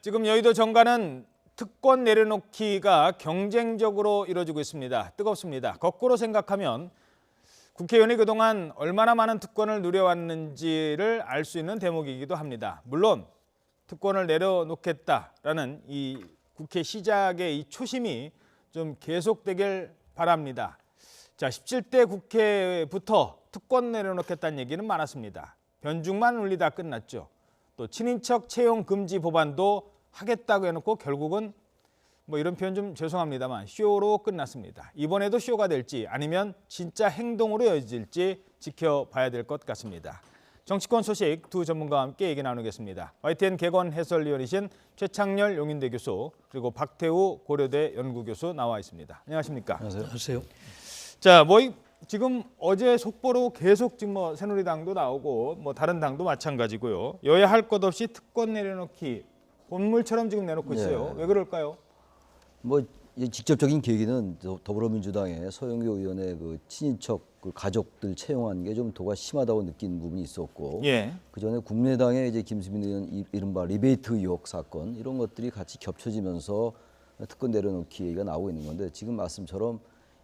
지금 여의도 정가는 특권 내려놓기가 경쟁적으로 이루어지고 있습니다. 뜨겁습니다. 거꾸로 생각하면 국회의원이 그동안 얼마나 많은 특권을 누려왔는지를 알 수 있는 대목이기도 합니다. 물론 특권을 내려놓겠다라는 이 국회 시작의 이 초심이 좀 계속되길 바랍니다. 자, 17대 국회부터 특권 내려놓겠다는 얘기는 많았습니다. 변죽만 울리다 끝났죠. 또 친인척 채용 금지 법안도 하겠다고 해놓고 결국은 뭐 이런 표현 좀 죄송합니다만 쇼로 끝났습니다. 이번에도 쇼가 될지 아니면 진짜 행동으로 이어질지 지켜봐야 될 것 같습니다. 정치권 소식 두 전문가와 함께 얘기 나누겠습니다. YTN 개건 해설위원이신 최창렬 용인대 교수 그리고 박태우 고려대 연구교수 나와 있습니다. 안녕하십니까? 안녕하세요. 자, 지금 어제 속보로 계속 지금 새누리당도 나오고 다른 당도 마찬가지고요. 여야 할 것 없이 특권 내려놓기 본물처럼 지금 내놓고 있어요. 왜 그럴까요? 직접적인 계기는 더불어민주당의 서영교 의원의 그 친인척 그 가족들 채용한 게 좀 도가 심하다고 느낀 부분이 있었고, 그 전에 국민의당의 이제 김수민 의원 이른바 리베이트 의혹 사건 이런 것들이 같이 겹쳐지면서 특권 내려놓기 얘기가 나오고 있는 건데 지금 말씀처럼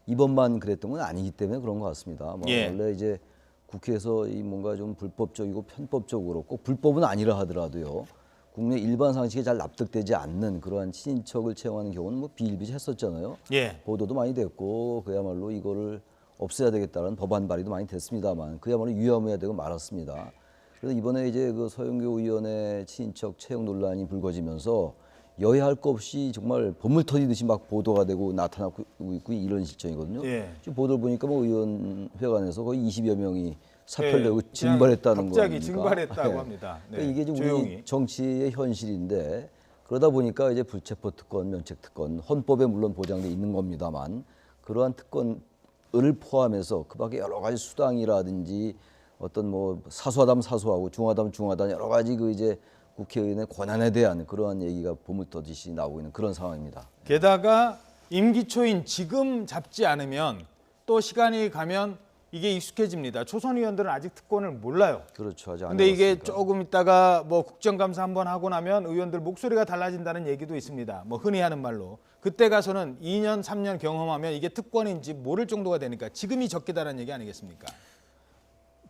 이번만 그랬던 건 아니기 때문에 그런 것 같습니다. 원래 이제 국회에서 이 뭔가 좀 불법적이고 편법적으로 꼭 불법은 아니라 하더라도요. 국내 일반 상식에 잘 납득되지 않는 그러한 친인척을 채용하는 경우는 비일비재했었잖아요. 보도도 많이 됐고 그야말로 이거를 없애야 되겠다는 법안 발의도 많이 됐습니다만 그야말로 유야무야 되고 말았습니다. 그래서 이번에 이제 그 서영교 의원의 친인척 채용 논란이 불거지면서 여야 할 것 없이 정말 보물 터지듯이 막 보도가 되고 나타나고 있고 이런 실정이거든요. 지금 보도를 보니까 의원회관에서 거의 20여 명이 사표를 내고 증발했다는 거예요. 갑자기 증발했다고 합니다. 이게 이제 우리 정치의 현실인데 그러다 보니까 이제 불체포 특권, 면책 특권, 헌법에 물론 보장돼 있는 겁니다만 그러한 특권을 포함해서 그밖에 여러 가지 수당이라든지 어떤 사소하다면 사소하고 중하다면 중하다 여러 가지 그 이제 국회의원의 권한에 대한 그러한 얘기가 보물터지시 나오고 있는 그런 상황입니다. 게다가 임기 초인 지금 잡지 않으면 또 시간이 가면 이게 익숙해집니다. 초선 의원들은 아직 특권을 몰라요. 그렇죠. 아직 안 근데 이게 해봤으니까. 조금 있다가 국정감사 한번 하고 나면 의원들 목소리가 달라진다는 얘기도 있습니다. 흔히 하는 말로. 그때 가서는 2년, 3년 경험하면 이게 특권인지 모를 정도가 되니까 지금이 적기다라는 얘기 아니겠습니까?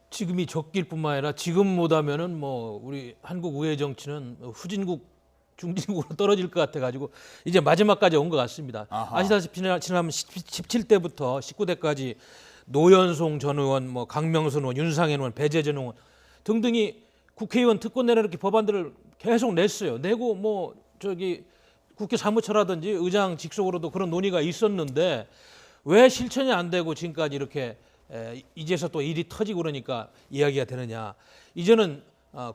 지금이 적길 뿐만 아니라 지금 못하면은 우리 한국 의회 정치는 후진국 중진국으로 떨어질 것 같아가지고 이제 마지막까지 온 것 같습니다. 아시다시피 지난 17대부터 19대까지 노현송 전 의원, 강명순 의원, 윤상현 의원, 배재전 의원 등등이 국회의원 특권 내려놓기 법안들을 계속 냈어요. 내고 국회 사무처라든지 의장 직속으로도 그런 논의가 있었는데 왜 실천이 안 되고 지금까지 이렇게 이제서 또 일이 터지고 그러니까 이야기가 되느냐. 이제는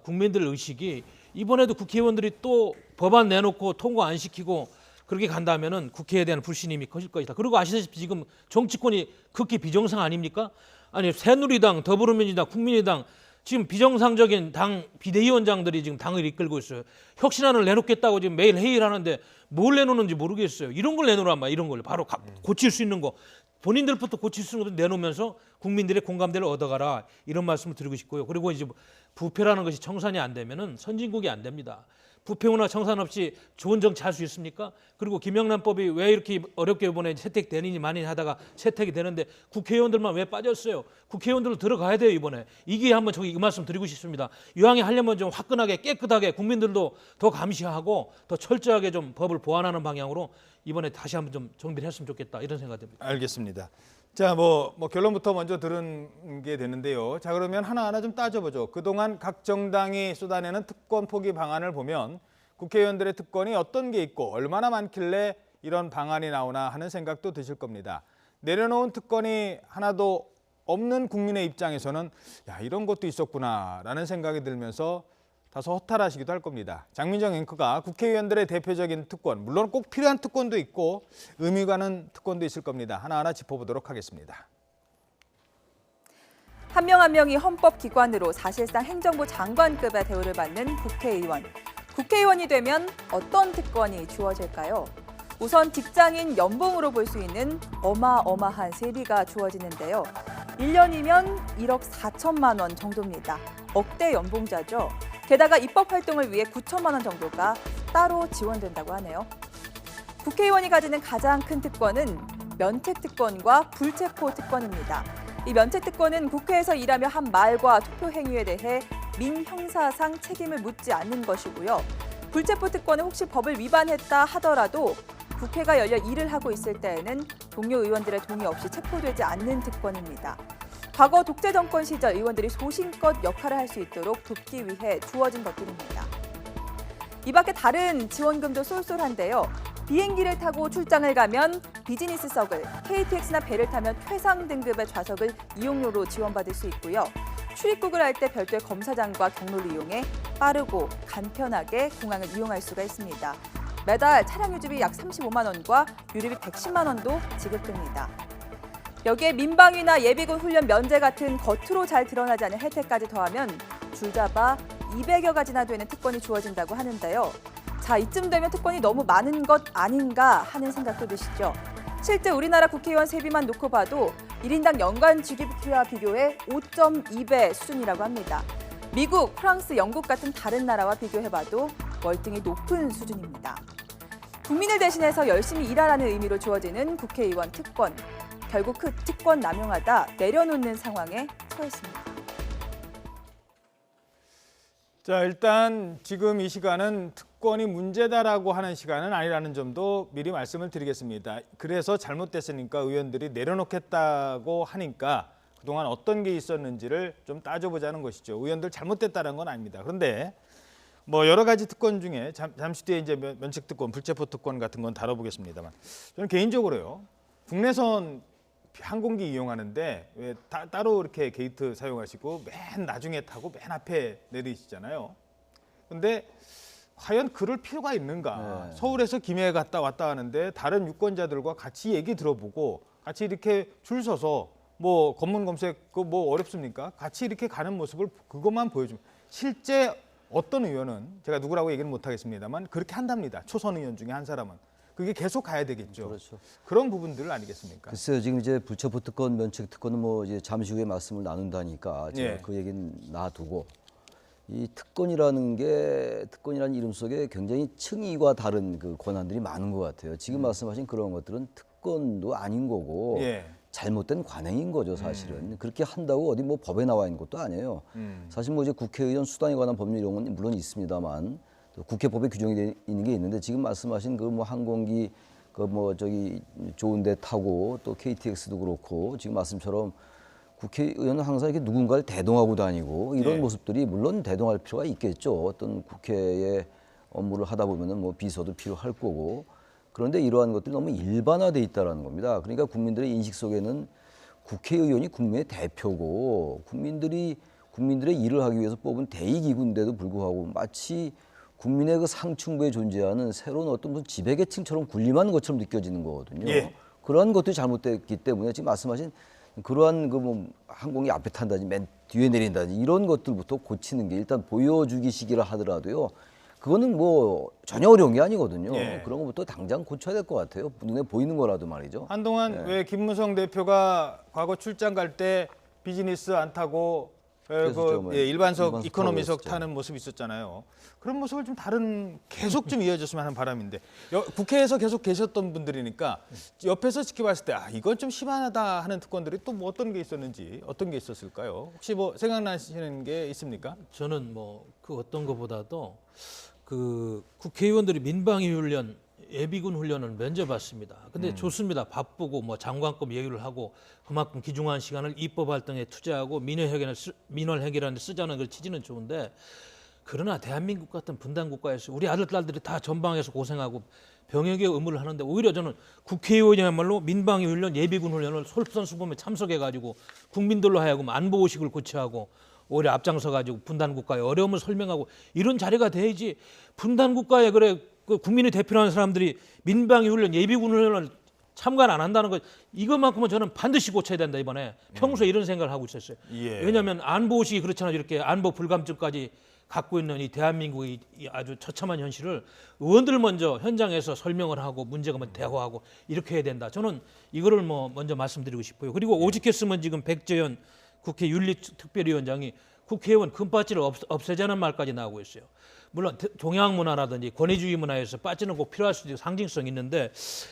국민들 의식이 이번에도 국회의원들이 또 법안 내놓고 통과 안 시키고 그렇게 간다면은 국회에 대한 불신임이 커질 것이다. 그리고 아시다시피 지금 정치권이 극히 비정상 아닙니까? 아니 새누리당, 더불어민주당, 국민의당 지금 비정상적인 당 비대위원장들이 지금 당을 이끌고 있어요. 혁신안을 내놓겠다고 지금 매일 회의를 하는데 뭘 내놓는지 모르겠어요. 이런 걸 내놓으란 말이야. 이런 걸 바로 고칠 수 있는 거. 본인들부터 고칠 수 있는 것도 내놓으면서 국민들의 공감대를 얻어가라 이런 말씀을 드리고 싶고요. 그리고 이제 부패라는 것이 청산이 안 되면은 선진국이 안 됩니다. 부패나 청산 없이 좋은 정치 할 수 있습니까? 그리고 김영란법이 왜 이렇게 어렵게 이번에 채택되느니 많이 하다가 채택이 되는데 국회의원들만 왜 빠졌어요? 국회의원들로 들어가야 돼요 이번에. 이게 한번 이 말씀 드리고 싶습니다. 이왕에 하려면 좀 화끈하게 깨끗하게 국민들도 더 감시하고 더 철저하게 좀 법을 보완하는 방향으로 이번에 다시 한번 좀 정비를 했으면 좋겠다 이런 생각이 듭니다. 알겠습니다. 자, 결론부터 먼저 들은 게 되는데요. 자, 그러면 하나하나 좀 따져보죠. 그동안 각 정당이 쏟아내는 특권 포기 방안을 보면 국회의원들의 특권이 어떤 게 있고 얼마나 많길래 이런 방안이 나오나 하는 생각도 드실 겁니다. 내려놓은 특권이 하나도 없는 국민의 입장에서는 이런 것도 있었구나라는 생각이 들면서 다소 허탈하시기도 할 겁니다. 장민정 앵커가 국회의원들의 대표적인 특권, 물론 꼭 필요한 특권도 있고 의미 가는 특권도 있을 겁니다. 하나하나 짚어보도록 하겠습니다. 한 명 한 명이 헌법기관으로 사실상 행정부 장관급의 대우를 받는 국회의원. 국회의원이 되면 어떤 특권이 주어질까요? 우선 직장인 연봉으로 볼 수 있는 어마어마한 세비가 주어지는데요. 1년이면 1억 4천만 원 정도입니다. 억대 연봉자죠. 게다가 입법 활동을 위해 9천만 원 정도가 따로 지원된다고 하네요. 국회의원이 가지는 가장 큰 특권은 면책특권과 불체포특권입니다. 이 면책특권은 국회에서 일하며 한 말과 투표 행위에 대해 민형사상 책임을 묻지 않는 것이고요. 불체포특권은 혹시 법을 위반했다 하더라도 국회가 열려 일을 하고 있을 때에는 동료 의원들의 동의 없이 체포되지 않는 특권입니다. 과거 독재 정권 시절 의원들이 소신껏 역할을 할 수 있도록 돕기 위해 주어진 것들입니다. 이 밖에 다른 지원금도 쏠쏠한데요. 비행기를 타고 출장을 가면 비즈니스석을, KTX나 배를 타면 최상 등급의 좌석을 이용료로 지원받을 수 있고요. 출입국을 할 때 별도의 검사장과 경로를 이용해 빠르고 간편하게 공항을 이용할 수가 있습니다. 매달 차량 유지비 약 35만 원과 유류비 110만 원도 지급됩니다. 여기에 민방위나 예비군 훈련 면제 같은 겉으로 잘 드러나지 않은 혜택까지 더하면 줄잡아 200여 가지나 되는 특권이 주어진다고 하는데요. 자, 이쯤 되면 특권이 너무 많은 것 아닌가 하는 생각도 드시죠? 실제 우리나라 국회의원 세비만 놓고 봐도 1인당 연간 GDP와 비교해 5.2배 수준이라고 합니다. 미국, 프랑스, 영국 같은 다른 나라와 비교해봐도 월등히 높은 수준입니다. 국민을 대신해서 열심히 일하라는 의미로 주어지는 국회의원 특권. 결국 그 특권 남용하다 내려놓는 상황에 처했습니다. 자, 일단 지금 이 시간은 특권이 문제다라고 하는 시간은 아니라는 점도 미리 말씀을 드리겠습니다. 그래서 잘못됐으니까 의원들이 내려놓겠다고 하니까 그동안 어떤 게 있었는지를 좀 따져보자는 것이죠. 의원들 잘못됐다는 건 아닙니다. 그런데 뭐 여러 가지 특권 중에 잠시 뒤에 이제 면책특권, 불체포특권 같은 건 다뤄보겠습니다만 저는 개인적으로요. 국내선 항공기 이용하는데 왜 따로 이렇게 게이트 사용하시고 맨 나중에 타고 맨 앞에 내리시잖아요. 근데 과연 그럴 필요가 있는가? 네. 서울에서 김해에 갔다 왔다 하는데 다른 유권자들과 같이 얘기 들어보고 같이 이렇게 줄 서서 뭐 검문 검색 그 뭐 어렵습니까? 같이 이렇게 가는 모습을 그것만 보여주면 실제 어떤 의원은 제가 누구라고 얘기는 못 하겠습니다만 그렇게 한답니다. 초선 의원 중에 한 사람은. 그게 계속 가야 되겠죠. 그렇죠. 그런 부분들 아니겠습니까? 글쎄요, 지금 이제 불체포특권, 면책특권은 뭐 이제 잠시 후에 말씀을 나눈다니까 제가 예. 그 얘기는 놔두고 이 특권이라는 이름 속에 굉장히 층위와 다른 그 권한들이 많은 것 같아요. 지금 말씀하신 그런 것들은 특권도 아닌 거고 예. 잘못된 관행인 거죠, 사실은. 그렇게 한다고 어디 뭐 법에 나와 있는 것도 아니에요. 사실 뭐 이제 국회의원 수당에 관한 법률 이런 건 물론 있습니다만 국회법에 규정이 돼 있는 게 있는데 지금 말씀하신 그 뭐 항공기 그 뭐 저기 좋은데 타고 또 KTX도 그렇고 지금 말씀처럼 국회의원은 항상 이렇게 누군가를 대동하고 다니고 이런 네. 모습들이 물론 대동할 필요가 있겠죠. 어떤 국회의 업무를 하다 보면은 뭐 비서도 필요할 거고 그런데 이러한 것들이 너무 일반화돼 있다라는 겁니다. 그러니까 국민들의 인식 속에는 국회의원이 국민의 대표고 국민들의 일을 하기 위해서 뽑은 대의기구인데도 불구하고 마치 국민의 그 상층부에 존재하는 새로운 어떤 무슨 지배계층처럼 군림하는 것처럼 느껴지는 거거든요. 예. 그러한 것들이 잘못됐기 때문에 지금 말씀하신 그러한 그 뭐 항공기 앞에 탄다든지 맨 뒤에 내린다든지 이런 것들부터 고치는 게 일단 보여주기 시기를 하더라도요. 그거는 뭐 전혀 어려운 게 아니거든요. 예. 그런 것부터 당장 고쳐야 될 것 같아요. 눈에 보이는 거라도 말이죠. 한동안 왜 김무성 대표가 과거 출장 갈 때 비즈니스 안 타고 그랬었죠, 뭐. 일반석 일반석 이코노미석 타고 타는 모습이 있었잖아요. 그런 모습을 좀 계속 좀 이어졌으면 하는 바람인데 국회에서 계속 계셨던 분들이니까 옆에서 지켜봤을 때 이건 좀 심하다 하는 특권들이 또 뭐 어떤 게 있었는지 어떤 게 있었을까요? 혹시 뭐 생각나시는 게 있습니까? 저는 뭐 그 어떤 것보다도 그 국회의원들이 민방위 훈련, 예비군 훈련을 면제받습니다. 근데 좋습니다. 바쁘고 뭐 장관급 얘기를 하고 그만큼 귀중한 시간을 입법 활동에 투자하고 민원 해결하는 데 쓰자는 그 취지는 좋은데 그러나 대한민국 같은 분단 국가에서 우리 아들 딸들이 다 전방에서 고생하고 병역의 의무를 하는데 오히려 저는 국회의원이야말로 민방위 훈련, 예비군 훈련을 솔선수범에 참석해가지고 국민들로 하여금 안보의식을 고취하고 오히려 앞장서 가지고 분단 국가의 어려움을 설명하고 이런 자리가 돼야지 분단 국가에 그래 그 국민의 대표라는 사람들이 민방위 훈련, 예비군 훈련을 참관 안 한다는 것 이것만큼은 저는 반드시 고쳐야 된다 이번에 평소에 이런 생각을 하고 있었어요. 예. 왜냐하면 안보의식이 그렇잖아요. 이렇게 안보 불감증까지 갖고 있는 이 대한민국의 이 아주 처참한 현실을 의원들 먼저 현장에서 설명을 하고 문제가 뭐 대화하고 이렇게 해야 된다. 저는 이거를 뭐 먼저 말씀드리고 싶어요. 그리고 오직했으면 지금 백재현 국회 윤리특별위원장이 국회의원 금바지를 없애자는 말까지 나오고 있어요. 물론 동양 문화라든지 권위주의 문화에서 바지는 꼭 필요할 수도 있고 상징성이 있는데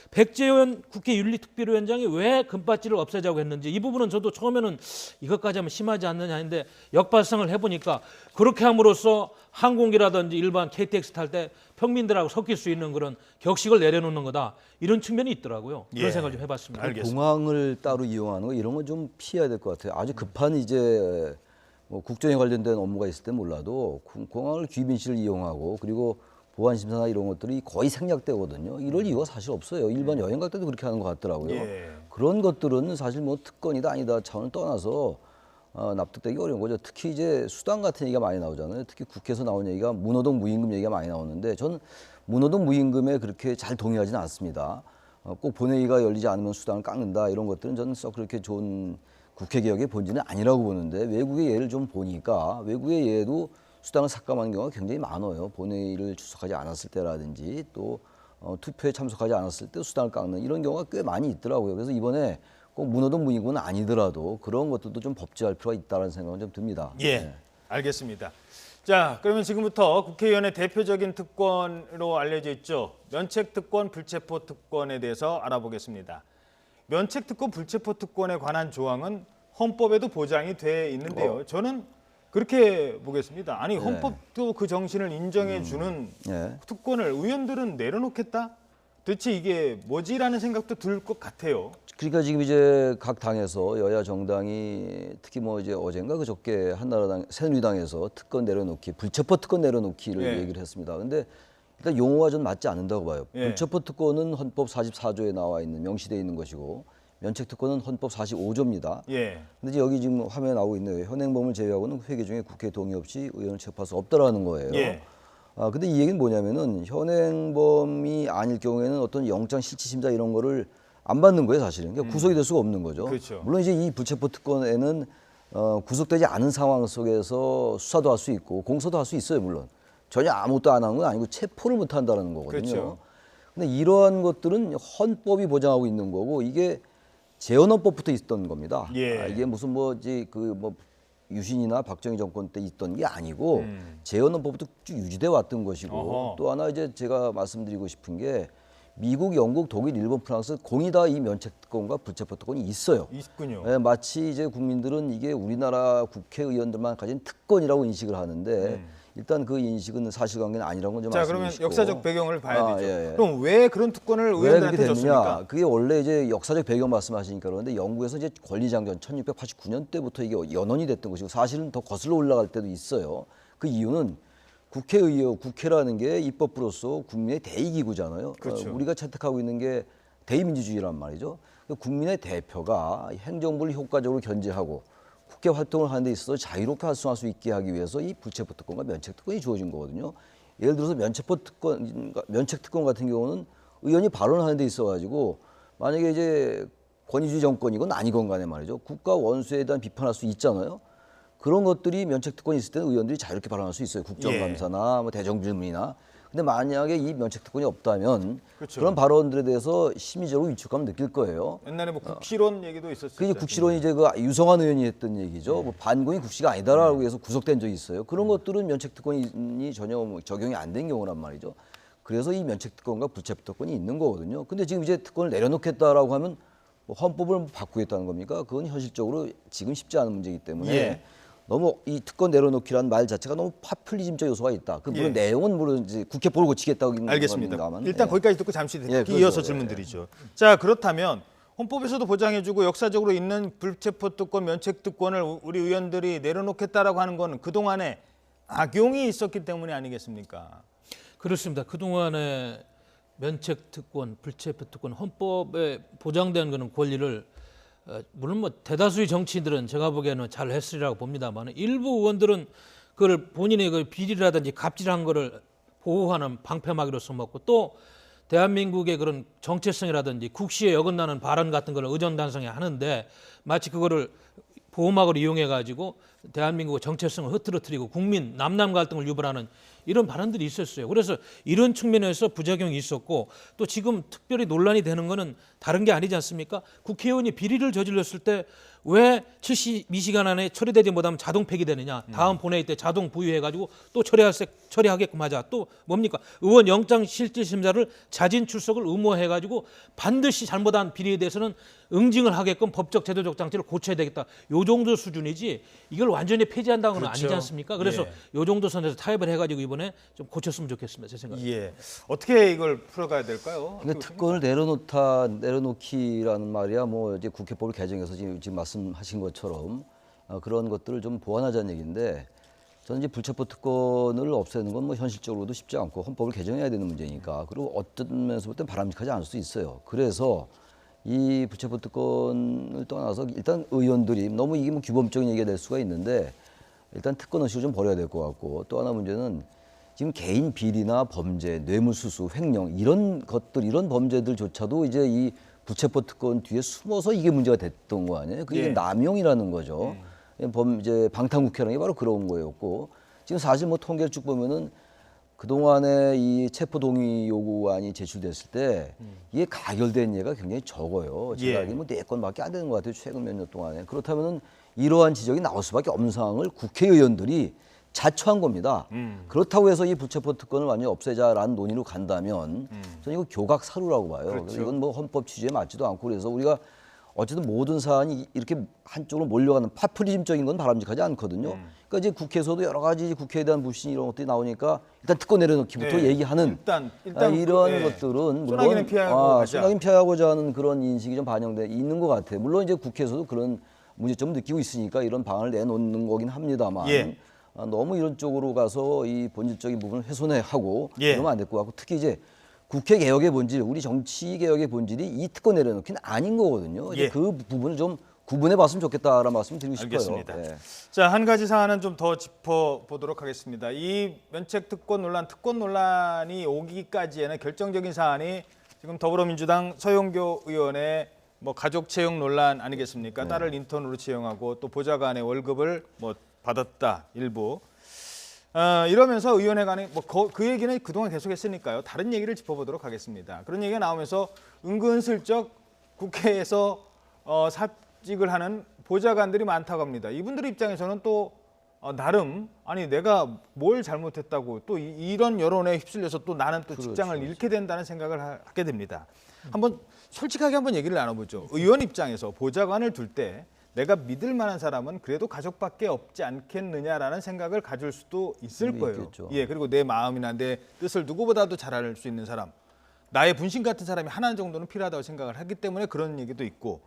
백재원 국회 윤리특별위원장이 왜 금바지를 없애자고 했는지 이 부분은 저도 처음에는 이것까지 하면 심하지 않느냐 했는데 역발상을 해보니까 그렇게 함으로써 항공기라든지 일반 KTX 탈 때 평민들하고 섞일 수 있는 그런 격식을 내려놓는 거다. 이런 측면이 있더라고요. 그런 생각을 좀 해봤습니다. 알겠습니다. 공항을 따로 이용하는 거 이런 건 좀 피해야 될 것 같아요. 아주 급한 이제 뭐 국정에 관련된 업무가 있을 때 몰라도 공항을 귀빈실을 이용하고 그리고 보안 심사나 이런 것들이 거의 생략되거든요. 이럴 이유가 사실 없어요. 일반 여행 갈 때도 그렇게 하는 것 같더라고요. 예. 그런 것들은 사실 뭐 특권이다 아니다 차원을 떠나서 납득되기 어려운 거죠. 특히 이제 수당 같은 얘기가 많이 나오잖아요. 특히 국회에서 나온 얘기가 문호동 무임금 얘기가 많이 나오는데 저는 문호동 무임금에 그렇게 잘 동의하지는 않습니다. 꼭 본회의가 열리지 않으면 수당을 깎는다 이런 것들은 저는 썩 그렇게 좋은 국회 개혁의 본질은 아니라고 보는데 외국의 예를 좀 보니까 외국의 예도 수당을 삭감하는 경우가 굉장히 많아요. 본회의를出席하지 않았을 때라든지 또 투표에 참석하지 않았을 때 수당을 깎는 이런 경우가 꽤 많이 있더라고요. 그래서 이번에 꼭 문호동 무임금은 아니더라도 그런 것들도 좀 법제할 필요가 있다는 생각은 좀 듭니다. 예, 네. 알겠습니다. 자, 그러면 지금부터 국회의원의 대표적인 특권으로 알려져 있죠. 면책특권, 불체포특권에 대해서 알아보겠습니다. 면책특권, 불체포특권에 관한 조항은 헌법에도 보장이 돼 있는데요. 저는 그렇게 보겠습니다. 아니 헌법도 그 정신을 인정해 주는 네. 특권을 의원들은 내려놓겠다? 도대체 이게 뭐지라는 생각도 들 것 같아요. 그러니까 지금 이제 각 당에서 여야 정당이 특히 뭐 이제 어젠가 그저께 한나라당 새누리당에서 특권 내려놓기, 불체포 특권 내려놓기를 예. 얘기를 했습니다. 근데 일단 용어가 좀 맞지 않는다고 봐요. 예. 불체포 특권은 헌법 44조에 나와 있는 명시되어 있는 것이고 면책 특권은 헌법 45조입니다. 예. 근데 이제 여기 지금 화면에 나오고 있네요. 현행범을 제외하고는 회계 중에 국회 동의 없이 의원을 체포할 수 없다라는 거예요. 예. 근데 이 얘기는 뭐냐면은 현행범이 아닐 경우에는 어떤 영장 실질심사 이런 거를 안 받는 거예요, 사실은. 그러니까 구속이 될 수가 없는 거죠. 그렇죠. 물론 이제 이 불체포 특권에는 구속되지 않은 상황 속에서 수사도 할 수 있고 공소도 할 수 있어요, 물론. 전혀 아무것도 안 하는 건 아니고 체포를 못 한다는 거거든요. 그렇죠. 근데 이러한 것들은 헌법이 보장하고 있는 거고 이게 재헌헌법부터 있던 겁니다. 예. 이게 무슨 유신이나 박정희 정권 때 있던 게 아니고 재헌헌법부터 쭉 유지돼 왔던 것이고 어허. 또 하나 이제 제가 말씀드리고 싶은 게 미국, 영국, 독일, 일본, 프랑스 공이 다 이 면책특권과 불체포특권이 있어요. 있군요. 예, 마치 이제 국민들은 이게 우리나라 국회의원들만 가진 특권이라고 인식을 하는데 일단 그 인식은 사실관계는 아니라고 좀 자, 말씀드리고 그러면 싶고. 역사적 배경을 봐야 되죠. 예, 예. 그럼 왜 그런 특권을 왜 의원들한테 그렇게 줬습니까? 됐느냐? 그게 원래 이제 역사적 배경 말씀하시니까 그런데 영국에서 이제 권리장전 1689년 때부터 이게 연원이 됐던 것이고 사실은 더 거슬러 올라갈 때도 있어요. 그 이유는 국회라는 게 입법부로서 국민의 대의기구잖아요. 그렇죠. 우리가 채택하고 있는 게 대의민주주의란 말이죠. 국민의 대표가 행정부를 효과적으로 견제하고 국회 활동을 하는 데 있어서 자유롭게 활동할 수 있게 하기 위해서 이 불체포특권과 면책특권이 주어진 거거든요. 예를 들어서 면책특권 같은 경우는 의원이 발언하는 데 있어가지고 만약에 이제 권위주의 정권이건 아니건 간에 말이죠. 국가 원수에 대한 비판할 수 있잖아요. 그런 것들이 면책특권이 있을 때는 의원들이 자유롭게 발언할 수 있어요. 국정감사나 뭐 대정질문이나. 근데 만약에 이 면책특권이 없다면 그렇죠. 그런 발언들에 대해서 심리적으로 위축감을 느낄 거예요. 옛날에 뭐 국시론 얘기도 있었죠. 그게 국시론이 이제 그 유성환 의원이 했던 얘기죠. 뭐 반공이 국시가 아니다라고 해서 구속된 적이 있어요. 그런 것들은 면책특권이 전혀 뭐 적용이 안 된 경우란 말이죠. 그래서 이 면책특권과 불체포특권이 있는 거거든요. 근데 지금 이제 특권을 내려놓겠다라고 하면 뭐 헌법을 바꾸겠다는 겁니까? 그건 현실적으로 지금 쉽지 않은 문제이기 때문에 예. 너무 이 특권 내려놓기라는 말 자체가 너무 파퓰리즘적 요소가 있다. 그 물론 예. 내용은 물론 이제 국회법을 고치겠다고 있는 알겠습니다. 겁니다만. 일단 예. 거기까지 듣고 잠시 예, 그렇죠. 이어서 예, 질문드리죠. 자, 그렇다면 헌법에서도 보장해주고 역사적으로 있는 불체포특권, 면책특권을 우리 의원들이 내려놓겠다라고 하는 건 그동안에 악용이 있었기 때문이 아니겠습니까? 그렇습니다. 그동안에 면책특권, 불체포특권, 헌법에 보장된 그런 권리를 물론 뭐 대다수의 정치인들은 제가 보기에는 잘 했으리라고 봅니다만 일부 의원들은 그걸 본인의 그 비리라든지 갑질한 거를 보호하는 방패막이로 써먹고 또 대한민국의 그런 정체성이라든지 국시에 어긋나는 발언 같은 걸 의정단성에 하는데 마치 그거를 보호막으로 이용해 가지고 대한민국의 정체성을 흐트러뜨리고 국민 남남 갈등을 유발하는 이런 발언들이 있었어요. 그래서 이런 측면에서 부작용이 있었고 또 지금 특별히 논란이 되는 거는 다른 게 아니지 않습니까? 국회의원이 비리를 저질렀을 때 왜 72시간 안에 처리되지 못하면 자동 폐기되느냐. 다음 본회의 때 자동 부의해가지고 또 처리하게끔 하자. 또 뭡니까? 의원 영장 실질심사를 자진 출석을 의무화해가지고 반드시 잘못한 비리에 대해서는 응징을 하게끔 법적 제도적 장치를 고쳐야 되겠다. 요 정도 수준이지 이걸 완전히 폐지한다는 건 아니지 않습니까? 그래서 요 정도 선에서 타협을 해가지고 이번에 좀 고쳤으면 좋겠습니다. 제 생각에. 예. 어떻게 이걸 풀어가야 될까요? 근데 특권을 내려놓기라는 말이야 뭐 이제 국회법을 개정해서 지금 말씀하신 것처럼 그런 것들을 좀 보완하자는 얘기인데 저는 이제 불체포 특권을 없애는 건 뭐 현실적으로도 쉽지 않고 헌법을 개정해야 되는 문제니까 그리고 어떤 면에서부터 바람직하지 않을 수 있어요. 그래서 이 불체포 특권을 떠나서 일단 의원들이 너무 이게 뭐 규범적인 얘기가 될 수가 있는데 일단 특권 의식을 좀 버려야 될 것 같고 또 하나 문제는 지금 개인 비리나 범죄, 뇌물수수, 횡령 이런 것들 이런 범죄들조차도 이제 이 불체포 특권 뒤에 숨어서 이게 문제가 됐던 거 아니에요? 그게 남용이라는 거죠. 이제 방탄국회라는 게 바로 그런 거였고 지금 사실 뭐 통계를 쭉 보면은 그동안에 이 체포동의 요구안이 제출됐을 때 이게 가결된 예가 굉장히 적어요. 제가 알기로는 뭐 4건밖에 안 되는 것 같아요. 최근 몇 년 동안에. 그렇다면은 이러한 지적이 나올 수밖에 없는 상황을 국회의원들이 자초한 겁니다. 그렇다고 해서 이 불체포 특권을 완전히 없애자라는 논의로 간다면 저는 이거 교각사루라고 봐요. 그렇죠. 이건 뭐 헌법 취지에 맞지도 않고 그래서 우리가 어쨌든 모든 사안이 이렇게 한쪽으로 몰려가는 파퓰리즘적인 건 바람직하지 않거든요. 그러니까 이제 국회에서도 여러 가지 국회에 대한 불신 이런 것들이 나오니까 일단 특권 내려놓기부터 얘기하는 일단 이런 것들은 소나기는 피하고 소나기는 피하고자 하는 그런 인식이 좀 반영돼 있는 것 같아요. 물론 이제 국회에서도 그런 문제점을 느끼고 있으니까 이런 방안을 내놓는 거긴 합니다만 너무 이런 쪽으로 가서 이 본질적인 부분을 훼손해 하고 그러면 안 될 것 같고 특히 이제 국회 개혁의 본질, 우리 정치 개혁의 본질이 이 특권 내려놓기는 아닌 거거든요. 이제 그 부분을 좀 구분해 봤으면 좋겠다라는 말씀 드리고 싶어요. 알겠습니다. 자, 한 가지 사안은 좀 더 짚어보도록 하겠습니다. 이 면책 특권 논란이 오기까지에는 결정적인 사안이 지금 더불어민주당 서영교 의원의 뭐 가족 채용 논란 아니겠습니까? 딸을 인턴으로 채용하고 또 보좌관의 월급을 뭐 받았다 일부. 이러면서 의원회 간에 뭐 그 얘기는 그동안 계속했으니까요. 다른 얘기를 짚어보도록 하겠습니다. 그런 얘기가 나오면서 은근슬쩍 국회에서 사직을 하는 보좌관들이 많다고 합니다. 이분들 입장에서는 또 나름 아니 내가 뭘 잘못했다고 또 이런 여론에 휩쓸려서 또 나는 또 직장을 잃게 된다는 생각을 하게 됩니다. 한번 솔직하게 한번 얘기를 나눠보죠. 의원 입장에서 보좌관을 둘 때 내가 믿을 만한 사람은 그래도 가족밖에 없지 않겠느냐라는 생각을 가질 수도 있을 거예요. 있겠죠. 그리고 내 마음이나 내 뜻을 누구보다도 잘 알 수 있는 사람, 나의 분신 같은 사람이 하나 정도는 필요하다고 생각을 하기 때문에 그런 얘기도 있고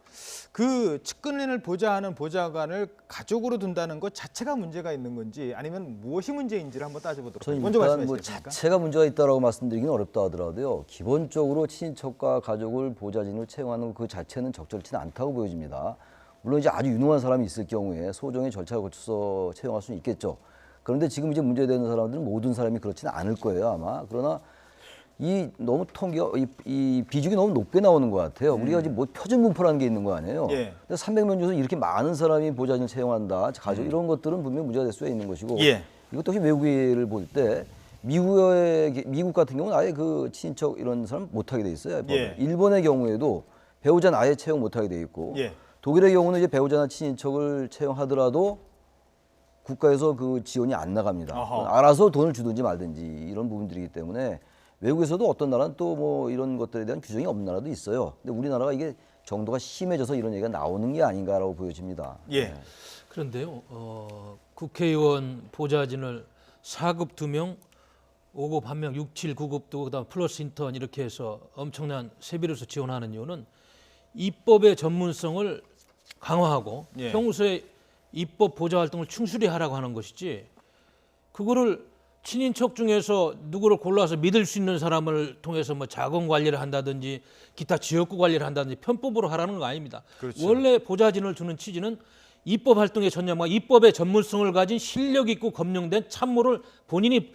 그 측근인을 보좌하는 보좌관을 가족으로 둔다는 것 자체가 문제가 있는 건지 아니면 무엇이 문제인지를 한번 따져보도록 하겠습니다. 먼저 말씀하시겠습니까? 뭐 자체가 문제가 있다라고 말씀드리기는 어렵다 하더라도요. 기본적으로 친인척과 가족을 보좌진으로 채용하는 그 자체는 적절치는 않다고 보여집니다. 물론 이제 아주 유능한 사람이 있을 경우에 소정의 절차를 거쳐서 채용할 수는 있겠죠. 그런데 지금 이제 문제되는 사람들은 모든 사람이 그렇지는 않을 거예요 아마. 그러나 이 너무 이 비중이 너무 높게 나오는 것 같아요. 우리가 지금 뭐 표준 분포라는 게 있는 거 아니에요. 근데 300명 중에서 이렇게 많은 사람이 보좌진을 채용한다, 가족 이런 것들은 분명 문제가 될 수가 있는 것이고 이것도 혹시 외국을 볼 때 미국 같은 경우는 아예 그 친인척 이런 사람 못하게 돼 있어요. 일본의 경우에도 배우자는 아예 채용 못하게 돼 있고. 독일의 경우는 이제 배우자나 친인척을 채용하더라도 국가에서 그 지원이 안 나갑니다. 알아서 돈을 주든지 말든지 이런 부분들이기 때문에 외국에서도 어떤 나라는 또 뭐 이런 것들에 대한 규정이 없는 나라도 있어요. 근데 우리나라가 이게 정도가 심해져서 이런 얘기가 나오는 게 아닌가라고 보여집니다. 그런데요, 국회의원 보좌진을 4급 2명, 5급 1명, 6, 7, 9급도 그다음 플러스 인턴 이렇게 해서 엄청난 세비로서 지원하는 이유는 입법의 전문성을 강화하고 평소에 입법 보좌 활동을 충실히 하라고 하는 것이지 그거를 친인척 중에서 누구를 골라서 믿을 수 있는 사람을 통해서 뭐 자금 관리를 한다든지 기타 지역구 관리를 한다든지 편법으로 하라는 거 아닙니다. 원래 보좌진을 두는 취지는 입법 활동에 전념하고 입법의 전문성을 가진 실력 있고 검증된 참모를 본인이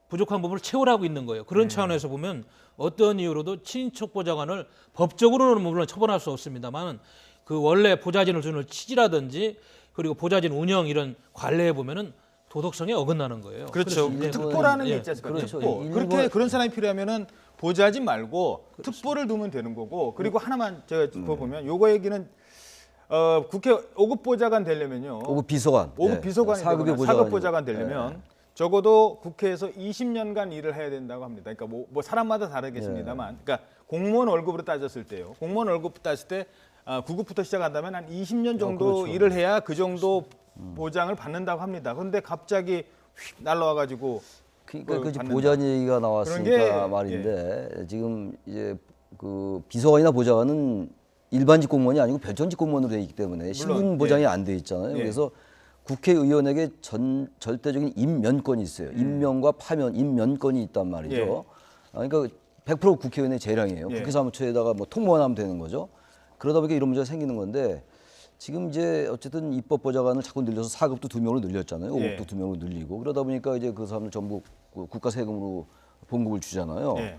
부족한 부분을 채우라고 있는 거예요. 그런 차원에서 보면 어떤 이유로도 친인척 보좌관을 법적으로는 물론 처벌할 수 없습니다만 그 원래 보좌진을 두는 취지라든지 그리고 보좌진 운영 이런 관례에 보면은 도덕성에 어긋나는 거예요. 그렇죠. 그래서 이제 특보라는 게 예. 있지 않습니까? 그렇죠. 특보. 일본- 그렇게 그런 사람이 필요하면은 보좌하지 말고 특보를 두면 되는 거고. 그리고 하나만 제가 짚어보면 요거 얘기는 국회 5급 보좌관 되려면요. 5급 비서관. 5급 비서관이 사급의 되거나 보좌관이고. 4급 보좌관 되려면 적어도 국회에서 20년간 일을 해야 된다고 합니다. 그러니까 뭐 사람마다 다르겠습니다만, 그러니까 공무원 월급으로 따졌을 때요. 공무원 월급 따졌을 때 9급부터 시작한다면 한 20년 정도 그렇죠. 일을 해야 그 정도 보장을 받는다고 합니다. 그런데 갑자기 휙 날라와가지고 그러니까 그 받는다. 보좌관 얘기가 나왔으니까 그런 게, 말인데 지금 이제 그 비서관이나 보좌관은 일반직 공무원이 아니고 별전직 공무원으로 돼 있기 때문에 신분 보장이 안 돼 있잖아요. 예. 그래서 국회의원에게 절대적인 임면권이 있어요. 임명과 파면, 임면권이 있단 말이죠. 예. 그러니까 100% 국회의원의 재량이에요. 예. 국회 사무처에다가 뭐 통보만 하면 되는 거죠. 그러다 보니까 이런 문제가 생기는 건데 지금 이제 어쨌든 입법보좌관을 자꾸 늘려서 4급도 2명으로 늘렸잖아요. 5급도 예. 2명으로 늘리고 그러다 보니까 이제 그 사람들 전부 국가 세금으로 봉급을 주잖아요. 예.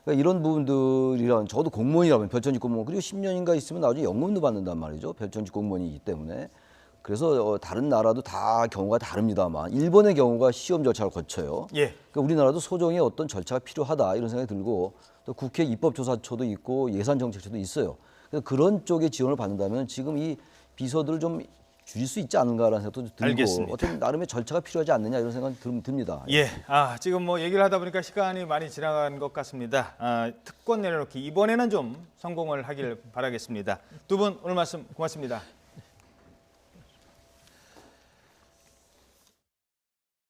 그러니까 이런 부분들이란 적어도 공무원이라면 별전직 공무원 그리고 10년인가 있으면 나중에 연금도 받는단 말이죠. 별전직 공무원이기 때문에. 그래서 다른 나라도 다 경우가 다릅니다만 일본의 경우가 시험 절차를 거쳐요. 예. 그러니까 우리나라도 소정의 어떤 절차가 필요하다 이런 생각이 들고 또 국회 입법조사처도 있고 예산정책처도 있어요. 그래서 그런 쪽에 지원을 받는다면 지금 이 비서들을 좀 줄일 수 있지 않은가라는 생각도 들고 알겠습니다. 어떤 나름의 절차가 필요하지 않느냐 이런 생각이 듭니다. 예, 지금 뭐 얘기를 하다 보니까 시간이 많이 지나간 것 같습니다. 특권 내려놓기 이번에는 좀 성공을 하길 바라겠습니다. 두 분 오늘 말씀 고맙습니다.